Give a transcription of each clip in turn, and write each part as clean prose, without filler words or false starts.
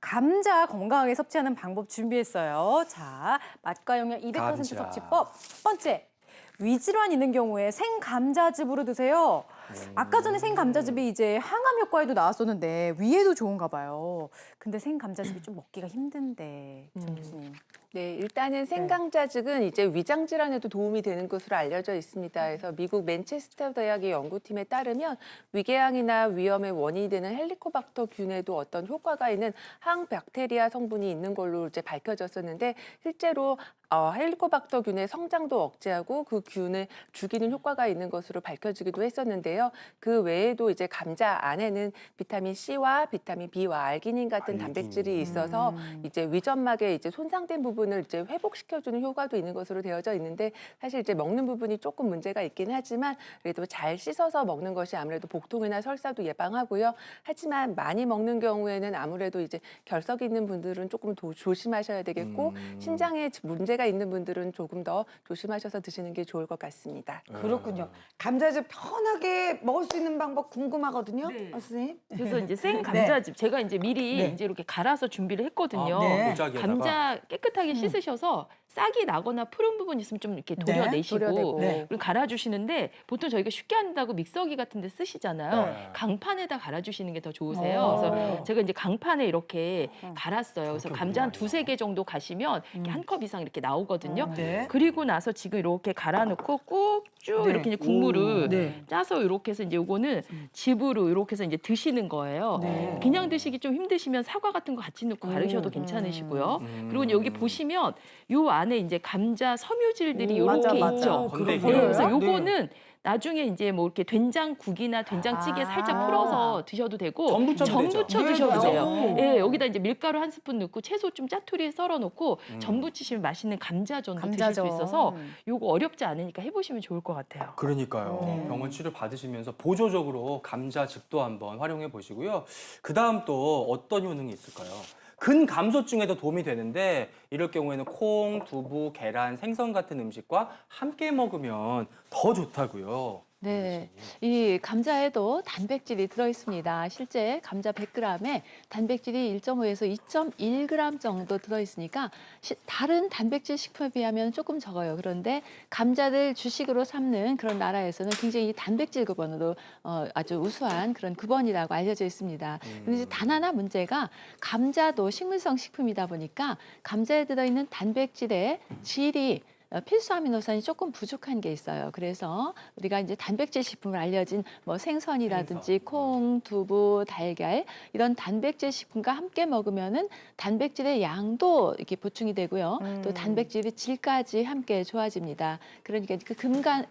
감자 건강하게 섭취하는 방법 준비했어요. 자, 맛과 영양 200% 감자. 섭취법. 첫 번째, 위질환 있는 경우에 생감자즙으로 드세요. 아까 전에 생감자즙이 이제 항암 효과에도 나왔었는데 위에도 좋은가 봐요. 근데 생감자즙이 좀 먹기가 힘든데, 정 교수님. 네, 일단은 생강자즙은 이제 위장 질환에도 도움이 되는 것으로 알려져 있습니다. 그래서 미국 맨체스터 대학의 연구팀에 따르면 위궤양이나 위염의 원인이 되는 헬리코박터균에도 어떤 효과가 있는 항박테리아 성분이 있는 걸로 이제 밝혀졌었는데 실제로 헬리코박터균의 성장도 억제하고 그 균을 죽이는 효과가 있는 것으로 밝혀지기도 했었는데요. 그 외에도 이제 감자 안에는 비타민 C와 비타민 B와 알기닌 같은 단백질이 있어서 이제 위점막의 이제 손상된 부분을 이제 회복시켜주는 효과도 있는 것으로 되어져 있는데 사실 이제 먹는 부분이 조금 문제가 있긴 하지만 그래도 잘 씻어서 먹는 것이 아무래도 복통이나 설사도 예방하고요. 하지만 많이 먹는 경우에는 아무래도 이제 결석이 있는 분들은 조금 더 조심하셔야 되겠고 신장에 문제가 있는 분들은 조금 더 조심하셔서 드시는 게 좋을 것 같습니다. 그렇군요. 감자즙 편하게 먹을 수 있는 방법 궁금하거든요, 선생님. 그래서 이제 생 감자즙 제가 이제 미리 이제 이렇게 갈아서 준비를 했거든요. 도자기에다가. 감자 깨끗하게 씻으셔서 싹이 나거나 푸른 부분 있으면 좀 이렇게 도려내시고 도려내고. 그리고 갈아주시는데 보통 저희가 쉽게 한다고 믹서기 같은 데 쓰시잖아요. 네. 강판에다 갈아주시는 게 더 좋으세요. 그래서 제가 이제 강판에 이렇게 갈았어요. 그래서 감자 한 두세 개 정도 가시면 이렇게 한 컵 이상 이렇게 나오거든요. 네. 그리고 나서 지금 이렇게 갈아놓고 꾹 쭉 이렇게 이제 국물을 네. 짜서 이렇게 해서 이제 요거는 즙으로 이렇게 해서 이제 드시는 거예요. 그냥 드시기 좀 힘드시면 사과 같은 거 같이 넣고 가르셔도 괜찮으시고요. 그리고 이제 여기 보시면 요 안에 이제 감자 섬유질들이 맞아, 이렇게 맞아. 있죠. 건더기. 네, 그래서 요거는 나중에 이제 뭐 이렇게 된장국이나 된장찌개 살짝 풀어서 드셔도 되고 전부쳐도 되죠. 드셔도 네, 돼요. 맞아요. 예, 여기다 이제 밀가루 한 스푼 넣고 채소 좀 짜투리 썰어 놓고 전 부치시면 맛있는 감자전도 드실 수 감자전. 있어서 요거 어렵지 않으니까 해보시면 좋을 것 같아요. 그러니까요. 병원 치료 받으시면서 보조적으로 감자즙도 한번 활용해 보시고요. 그다음 또 어떤 효능이 있을까요? 근감소증에도 도움이 되는데 이럴 경우에는 콩, 두부, 계란, 생선 같은 음식과 함께 먹으면 더 좋다고요. 네, 이 감자에도 단백질이 들어있습니다. 실제 감자 100g에 단백질이 1.5에서 2.1g 정도 들어있으니까 다른 단백질 식품에 비하면 조금 적어요. 그런데 감자를 주식으로 삼는 그런 나라에서는 굉장히 단백질 급원으로 아주 우수한 그런 급원이라고 알려져 있습니다. 그런데 단 하나 문제가 감자도 식물성 식품이다 보니까 감자에 들어있는 단백질의 질이 필수 아미노산이 조금 부족한 게 있어요. 그래서 우리가 이제 단백질 식품을 알려진 뭐 생선이라든지 콩, 두부, 달걀 이런 단백질 식품과 함께 먹으면은 단백질의 양도 이렇게 보충이 되고요. 또 단백질의 질까지 함께 좋아집니다. 그러니까 그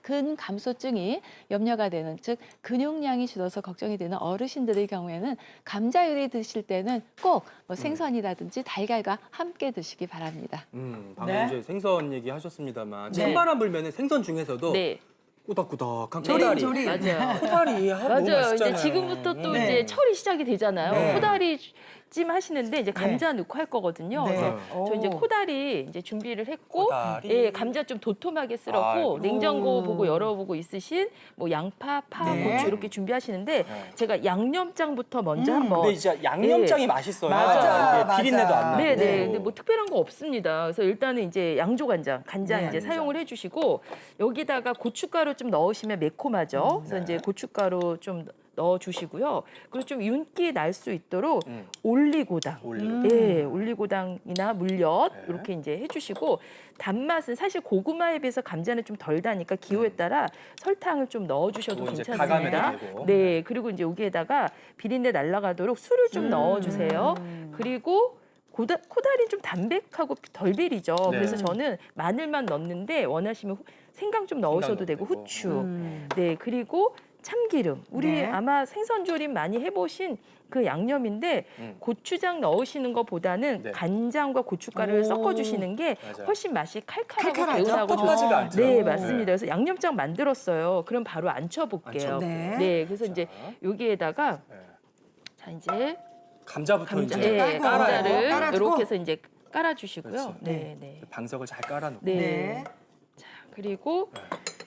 근감소증이 염려가 되는 즉 근육량이 줄어서 걱정이 되는 어르신들의 경우에는 감자 요리 드실 때는 꼭 뭐 생선이라든지 달걀과 함께 드시기 바랍니다. 방금 네. 이제 생선 얘기하셨습니다만 찬바람 불면은 생선 중에서도 네. 꾸덕꾸덕한 조림, 코다리. 조림. 맞아요. 코다리 너무 맞아요. 맛있잖아요. 이제 지금부터 또 네. 이제 철이 시작이 되잖아요. 네. 코다리 찜 하시는데 이제 감자 넣고 할 거거든요. 네. 그래서 저 이제 오. 코다리 이제 준비를 했고, 코다리. 예, 감자 좀 도톰하게 썰었고 아이고. 냉장고 보고 열어보고 있으신 뭐 양파, 파, 네. 고추 이렇게 준비하시는데 제가 양념장부터 먼저 한번. 근데 진짜 양념장이 맛있어요. 맞아, 이게 비린내도 안 나고. 네네. 근데 뭐 특별한 거 없습니다. 그래서 일단은 이제 양조간장, 간장 네, 이제 간장. 사용을 해주시고 여기다가 고춧가루 좀 넣으시면 매콤하죠. 그래서 이제 고춧가루 좀 넣어주시고요. 그리고 좀 윤기 날 수 있도록 올리고당, 예, 올리고당이나 물엿 네. 이렇게 이제 해주시고 단맛은 사실 고구마에 비해서 감자는 좀 덜 다니까 기호에 따라 설탕을 좀 넣어주셔도 그거 이제 괜찮습니다. 가감해도 되고. 네, 그리고 이제 여기에다가 비린내 날아가도록 술을 좀 넣어주세요. 그리고 코다리 좀 담백하고 덜 비리죠. 네. 그래서 저는 마늘만 넣는데 원하시면 생강 좀 넣으셔도 넣어도 되고 되고. 후추. 네, 그리고 참기름. 우리 네. 아마 생선 조림 많이 해보신 그 양념인데 고추장 넣으시는 것보다는 네. 간장과 고춧가루를 섞어주시는 게 맞아요. 훨씬 맛이 칼칼하고 칼칼하죠? 개운하고 뻑뻑하지가 않죠. 네, 맞습니다. 그래서 양념장 만들었어요. 그럼 바로 안쳐볼게요. 안쳐. 네. 네, 그래서 이제 여기에다가 네. 자 이제 감자부터 감자, 이제 예, 깔고 감자를 깔아주고. 이렇게 해서 이제 깔아주시고요. 그렇지. 네, 네. 방석을 잘 깔아놓고. 네. 네. 자, 그리고 네.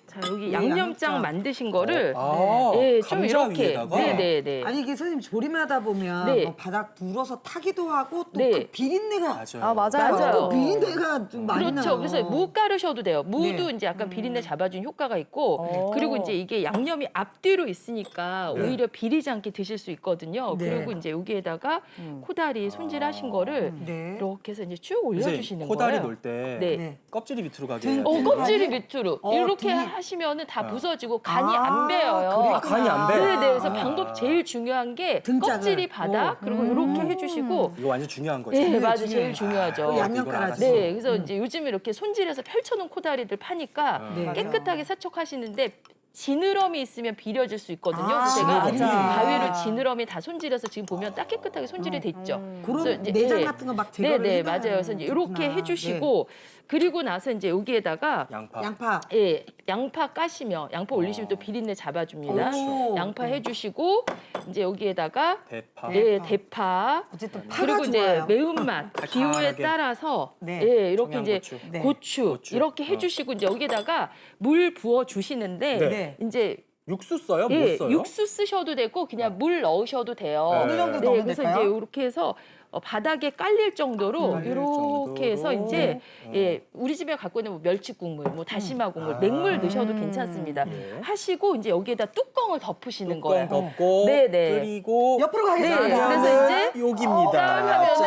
자 자, 여기 양념장 만드신 거를 아, 예, 좀 감자 이렇게 위에다가? 네네네. 아니 이게 선생님 조림하다 보면 네. 뭐 바닥 불어서 타기도 하고 또 네. 그 비린내가 맞아요. 아, 맞아요. 맞아요. 그 비린내가 좀 많이 그렇죠. 나요. 그래서 무 깔으셔도 돼요. 무도 네. 이제 약간 비린내 잡아준 효과가 있고 어. 그리고 이제 이게 양념이 앞뒤로 있으니까 네. 오히려 비리지 않게 드실 수 있거든요. 네. 그리고 이제 여기에다가 코다리 손질하신 거를 네. 이렇게 해서 이제 쭉 올려주시는 코다리 거예요. 놓을 때 네. 네. 껍질이 밑으로 가게. 등- 해야 어, 돼요. 껍질이 밑으로 이렇게 등이- 하시면은 다 어. 부서지고 간이 아, 안 배어요. 그랬구나. 아, 간이 안 배? 네네. 그래서 아. 방법 제일 중요한 게 등짝을. 껍질이 바닥 그리고 이렇게 해주시고 이거 완전 중요한 거죠. 네, 맞아요. 중요해요. 제일 중요하죠. 그 양념 이건 깔아주고. 네, 그래서 이제 요즘에 이렇게 손질해서 펼쳐놓은 코다리들 파니까 네. 깨끗하게 세척하시는데 지느러미 있으면 비려질 수 있거든요. 아, 그래서 제가 맞아. 가위로 지느러미 다 손질해서 지금 보면 딱 깨끗하게 손질이 됐죠. 그런 그래서 이제 내장 네. 같은 거 막 제거를 네네, 해놔야 맞아요. 그래서 이제 이렇게 되구나. 해주시고 그리고 나서 이제 여기에다가 양파. 네. 양파. 예, 양파 까시면 양파 올리시면 또 비린내 잡아줍니다. 오. 양파 해주시고 이제 여기에다가 대파. 예, 대파 어쨌든 파가 그리고 이제 좋아요. 매운맛 기호에 달달하게. 따라서 네. 예, 이렇게 이제 청양고추. 네. 고추, 이렇게 해주시고 이제 여기다가 물 부어 주시는데 네. 이제 육수 써요? 예, 뭐 써요? 육수 쓰셔도 되고 그냥 물 넣으셔도 돼요. 네. 어느 정도 네, 넣으면 그래서 될까요? 이제 이렇게 해서 바닥에 깔릴 정도로 깔릴 이렇게 해서 정도로. 이제 네. 예, 우리 집에 갖고 있는 뭐 멸치 국물, 뭐 다시마 국물, 아. 냉물 넣으셔도 괜찮습니다. 네. 하시고 이제 여기에다 뚜껑을 덮으시는 거예요. 뚜껑 덮고 네, 네. 끓이고 옆으로 네, 가겠습니다. 그래서 이제 여기입니다. 하면은 이제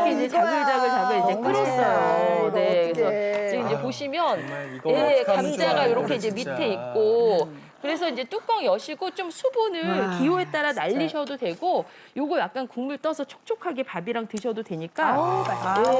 이렇게 이제 이거야. 자글자글 이제 너무 끓었어요. 맛있네. 네, 이거 그래서 어떡해. 지금 이제 보시면 정말 이거 예, 어떡하면 감자가 좋아요, 이렇게 이거를 이제 진짜. 밑에 있고 그래서 이제 뚜껑 여시고 좀 수분을 와, 기호에 따라 날리셔도 되고 요거 약간 국물 떠서 촉촉하게 밥이랑 드셔도 되니까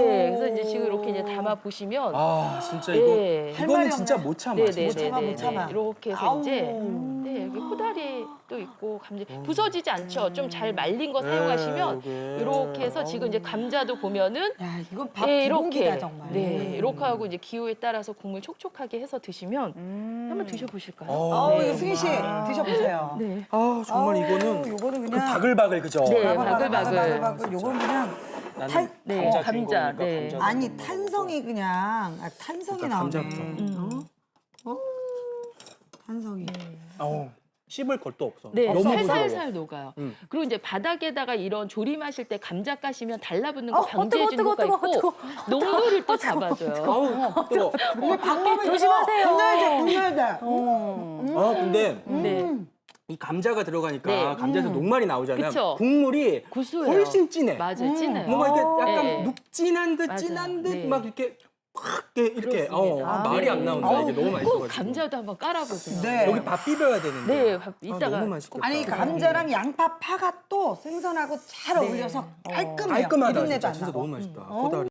예, 그래서 이제 지금 이렇게 이제 담아 보시면 아, 진짜 이거 예. 할 말이 이거는 진짜 없네. 못 참아. 네네네. 못 참아, 못 참아. 이렇게 해서 아우. 이제 네, 여기 호다리도 있고 감자 부서지지 않죠. 좀 잘 말린 거 사용하시면 요게. 이렇게 해서 지금 이제 감자도 보면은 야, 이건 밥 예, 기본기다 이렇게 정말. 네, 이렇게 하고 이제 기호에 따라서 국물 촉촉하게 해서 드시면 한번 드셔보실까요? 아우, 네. 이거 승희 씨 드셔보세요. 네. 아, 정말 아우, 이거는 요거는 그 그냥 바글바글 그죠? 네, 바글바글. 바글바글. 요건 그냥 나는 네, 감자 감자, 주인공이니까 네. 감자도 아니 한번 탄성이 그냥 탄성이 일단 나오네. 감자부터. 탄성이. 먹어볼게요. 씹을 것도 없어. 네, 너무 살살살 녹아요. 음. 그리고 이제 바닥에다가 이런 조림하실 때 감자 까시면 달라붙는 거 어, 방지해 주는 뜨거워, 효과 뜨거워, 있고 농도를 또 잡아줘요. 아우, 뜨거. 방법이 조심하세요. 굽려야 돼. 아, 근데 네, 이 감자가 들어가니까 네. 감자에서 녹말이 나오잖아요. 그쵸. 국물이 구수해요. 훨씬 진해. 맞아요, 진해요. 뭔가 이렇게 약간 네. 눅진한 듯 맞아요. 진한 듯 네. 막 이렇게 확 이렇게 그렇습니다. 말이 네. 안 나온다. 이게 너무 꼭 맛있어가지고. 감자도 한번 깔아보세요. 네. 여기 밥 비벼야 되는데. 네, 밥 이따가 너무 맛있겠다. 아니 감자랑 양파 파가 또 생선하고 잘 어울려서 깔끔해요. 깔끔하다. 비린내도 진짜, 안 진짜 나고. 너무 맛있다. 코다리.